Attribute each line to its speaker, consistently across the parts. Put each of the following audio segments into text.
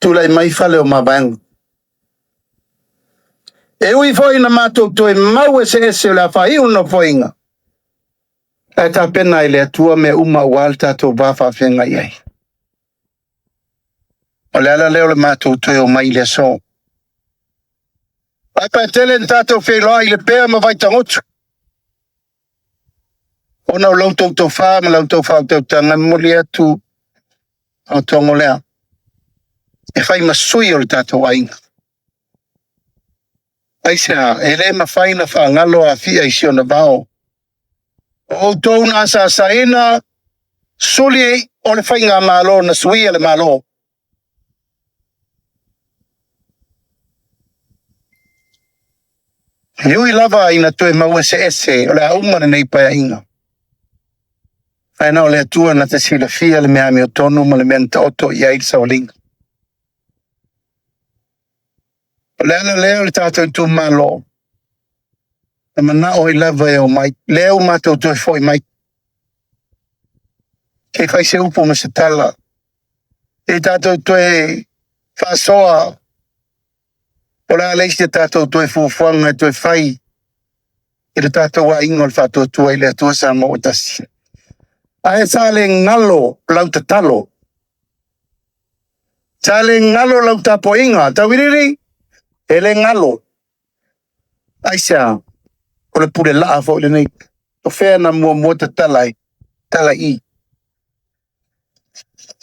Speaker 1: Tulai mai fale o mabang. E ui foi na matou toi mau ese o la fai uno foinga. E ta pena ile tua me uma walta to bafa fenga iai. O le ala leo le matou toi o mai le so. Ai pa tele tato fe loa ile pea ma vai tangotu. Ona o lautou to fa ma lautou fa te tanga moli atu o tongo lea. E fai masui o le tato wainga. Ai sea, ele ma fai na fa ngalo a fia isi ona vao. O tou na sa ina suli o le fai ngā malo na sui le malo. Yui lava ina toe mau ese o le aumane nei pa inga. Ai na o le atua na te sila fia le mea mi o tonu ma le menta oto i ail sa o linga. O le ana leo le tātou tu malo. Na mana o i lava e o mai. Leo mātou toi foi mai. Ke fai se upo ma se tala. E tātou toi whasoa. O la leisi te tātou toi fufuanga e toi fai. E le tātou wa ingo le whatua tua i le atua sa mo tasi. A e sale ngalo lau te talo. Sale ngalo lau tapo inga. Tau wiriri? Ele ngalo. Aisa. O le pule laa fo le nei. O whea na mua te talai. Talai.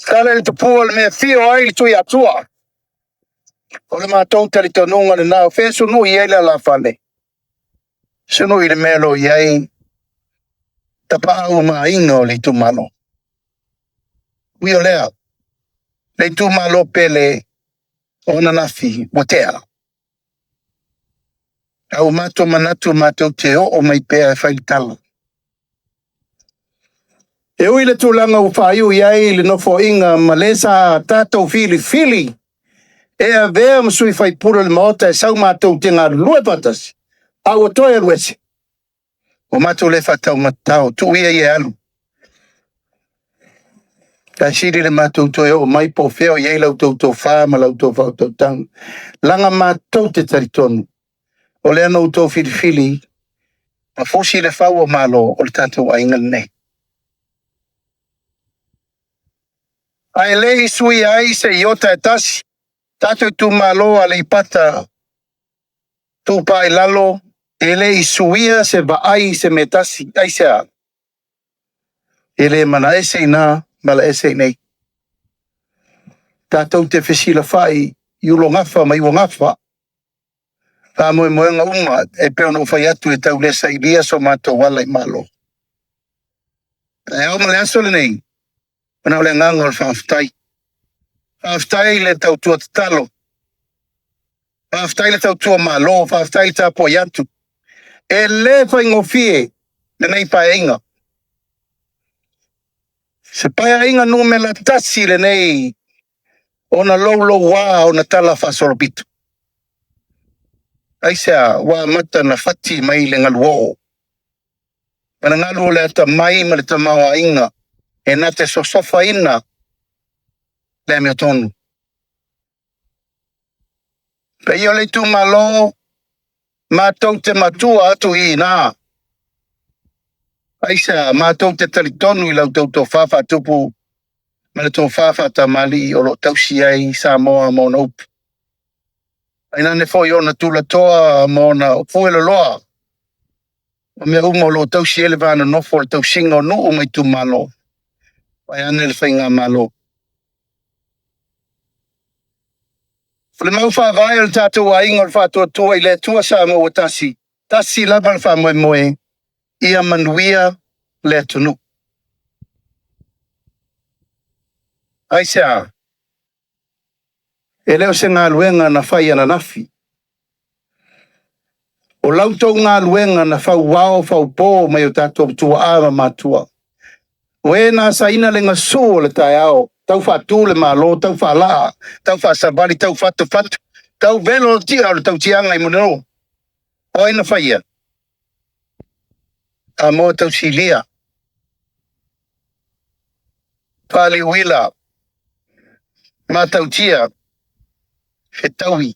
Speaker 1: Kala le te pua le mea fio ai tui atua. O le mātou tali tonunga le nao. Whea sunu i eila la whane. Sunu i le melo i ai. Tapa au ma ingo le tu malo. Ui o lea. Le tu malo pele. Ona nafi. Motea. Au mato manatu mato te o mai pea fai tala. E ui le tūlanga u whaiu iai le nofo inga ma le sa tātou fili. E a vea msui fai pura le maota e sau mātou te ngā lue patas. Au o toi aluese. O mātou le whatau matau. Tu ia i alu. Ka siri le mātou toi o mai po feo iai lau tau tau wha ma lau tau whau tau tang. Langa mātou te taritonu. O le anau tau fili. Ma fosi le whau o malo o le tātou a ingal nei. Ai lei sui ai se iota e tasi. Tātou tu malo a le ipata. Tu pai lalo. E lei suia se va ai se metasi. Ai se a. E le mana ese ina. Mala ese nei. Tātou te whesila whai. Iulo ngafa ma iwa ngafa. Tā moe nga uma. E peo no whai atu e tau lesa i lia so mātou wala i malo. E au male aso le nei. Mana ole nganga o le whaaftai. Whaaftai le tau tua tatalo. Whaaftai le tau tua malo. Whaaftai ta po yantu. E le whai ngofie. Le nei pae inga. Se pae inga nu me la tasi le nei. Ona lolo wa ona tala whaasoropitu. Aisea wa mata na fati mai le ngaluo. Mana ngaluo le ata mai ma le tamawa inga. E na te sosofa ina. Le mea tonu. Pe io le tu malo. Mātou te matua atu i nā. Aisa, mātou te talitonu i lau tau tō whawha tupu. Ma le tō whawha ta mali o lo tausi ai sa moa mo na upu. Aina ne fo i ona tula toa mo na upuelo loa. O mea umo lo tausi ele vana nofo le tausinga o nuu mai tu malo. Pai ane le whainga malo. Le mau whawai o le tātou a ingo le whātua tua i le tua sa mo o tasi. Tasi lava le whamoe moe. Ia manuia le tunu. Aisea. E leo se ngā luenga na whai ana nafi. O lautou ngā luenga na whau wao whau pō mai o tātou tua awa mātua. O e nā sa ina le ngā sū o le tai ao. Tau whatu le malo, tau whala, tau whasabali, tau whatu. Tau velo tia o le tau tianga i munero. O ina whaia. A mo tau silia. Pali wila. Ma tau tia. Fetawi.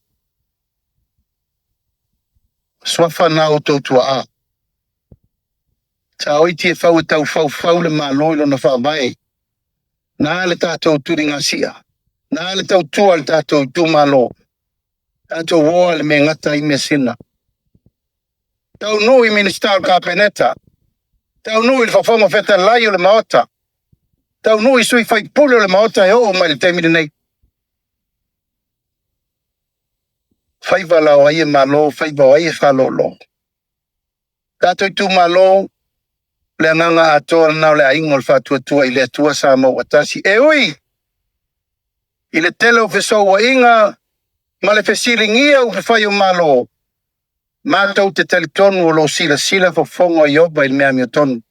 Speaker 1: Swafa na o tautua a. Ta oiti e fau fau le malo ilo na wha mai. Nā le tātou turi ngasia. Nā le tautua le tātou tu malo. Tātou woa le me ngata I me sina. Tau nui minister ka peneta. Tau nui le whawhonga wheta lai o le maota. Tau nui sui whai pule o le maota e o mai le teimine nei. Whai wala o aie malo, whai wala o aie whalolo. Tātou tu malo, le nganga atoa nao le aingo le whatua tua I le atua sa mau atasi. E ui! I le tele o wheso wa inga, ma le whesiringia o whai o malo. Mātou te talitonu o lo sila whawhonga I oba I le mea mea tonu.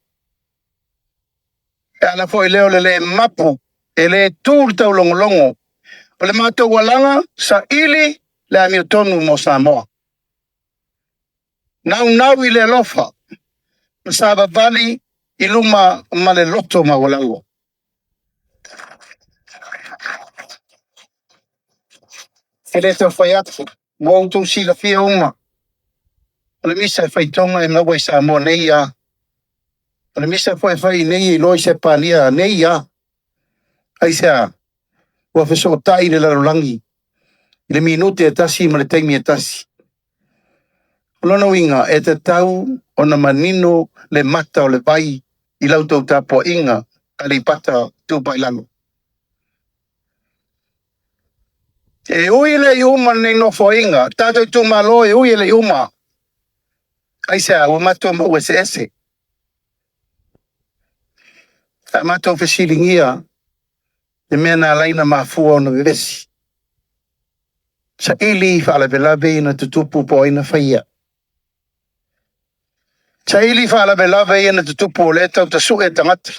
Speaker 1: E ala fo I leo le mapu, e le tūr tau longolongo. O le mātou walanga, sa ili le a mea tonu mo Samoa. Nau I le lofa. Masaba vali I luma ma le loto ma walango. E le tau whai atu, mo autou sila fia uma. O le misa e whai tonga e maua I Samoa nei a. O le misa e whai nei I loi se pania nei a. Ai sea, ua wheso tai le larolangi. I le minute e tasi ma le taimi e tasi. O lona winga e te tau o na manino le mata o le vai I lautou tapo inga a le pata tupai lalo. E ui le iuma nei nofo inga, tātou tu malo e ui le iuma. Ai sea, ua matua mau ese ese. A matua whesiringia, e mea nā laina mafua o na vevesi. Sa ili whaala belave ina tutupu po ina whaia. Sa ili whaala belave ina tutupu o le tau ta su e tangata.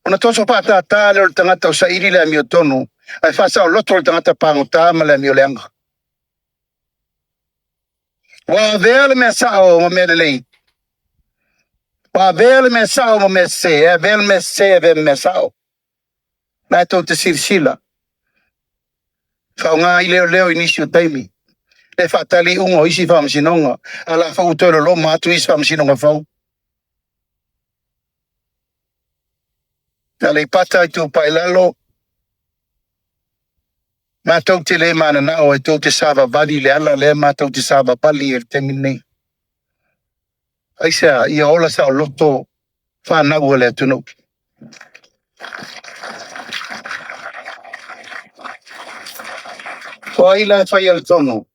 Speaker 1: Ona toso pata tā leo le tangata o sa ili le amio tonu, ai whasa o loto le tangata pango tā ma le amio leanga. Wa vea le mea sao ma mea le lei. Wa vea le mea sao ma mea se, e vea le mea se e vea mea sao. Nai tau te sirsila. Whao ngā I leo inisi o taimi. Le whaatali unga o isi whaamasinonga. A la whau tōro lo mātu isi whaamasinonga whau. A le pata I tū pailalo. Mātou te le mana nao e tō te sāwa vali le ala le mātou te sāwa pali e te minei. Aisea, ia ola sa o loto whanau le tunu. So aila e whai al tono.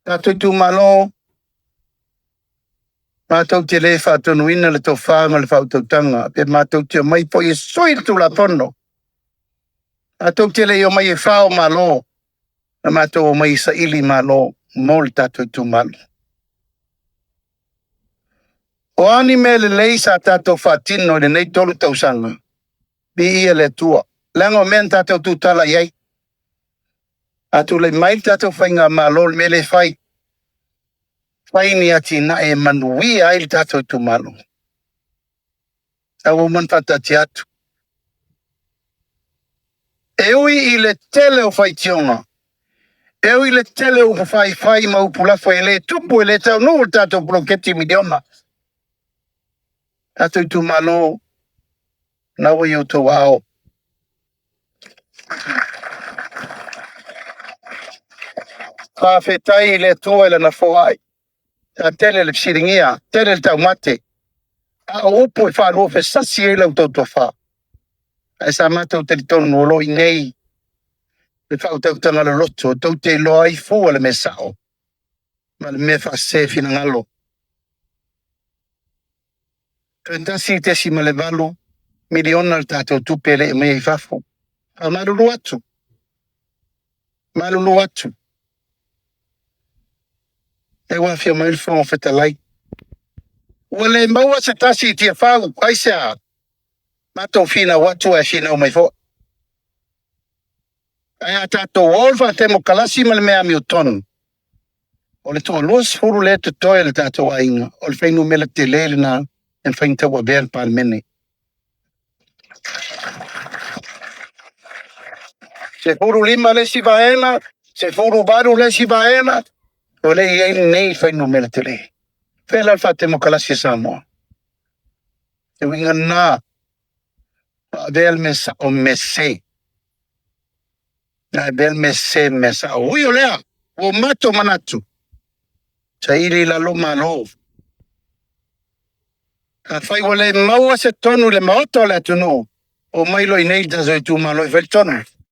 Speaker 1: Tātou tū malo, mātou te le whaatonu ina le tō whāma le whautautanga, pe mātou te mai po I soi tu la pono. Mātou te le o mai e whao malo, na mātou o mai sa ili malo, mo le tātou tū malo. O ani me le lei sa tātou whaatino le nei tolu tausanga, bi ia le tua. Lango men tātou tū tala iai. Atu le mai tātou whainga malo me le whai. Whaini ati na e manui ai le tātou tu malo. Au man whatati atu. E ui I le tele o whai tionga. E ui le tele o whai mau pulafo e le tupu e le tau nu o tātou bloketi miliona. Tātou tu malo na ui o tō wao. Whawhetai le tua le na whoai. A tele le psiringia, tele le tau mate. A upo e whanua whe sasi e lau tau tō wha. A sa mātou te tonu no loi nei. Le whau tau tanga le loto, tau te loa I fua le me sao. Ma le me wha se fina ngalo. Kentasi te si ma le valo, miliona le tātou tupele e me I whafo. A maruru atu. Maruru atu. E wafia mai fo feta lai. Wale maua se tasi tia whau, aisea. Mato fina watu e fina o mai fo. Ai tato wolfa te mo kalasi ma le mea mi o tonu. O le toa luas furu le te toi le tato ainga. O le whainu mele te lele na en whain tawa bel pan mene. Se furu lima le si vaena, se furu baru le si vaena, o le iei nei fai numele te le. Fela al fate mo kalasi samo. E winga na, del mesa o mese. Na del mese mesa. Ui o lea, o mato manatu. Sa ili la luma lo. A fai wale maua se tonu le maoto le tunu. O mailo i nei da zoi tu malo i fel tonu.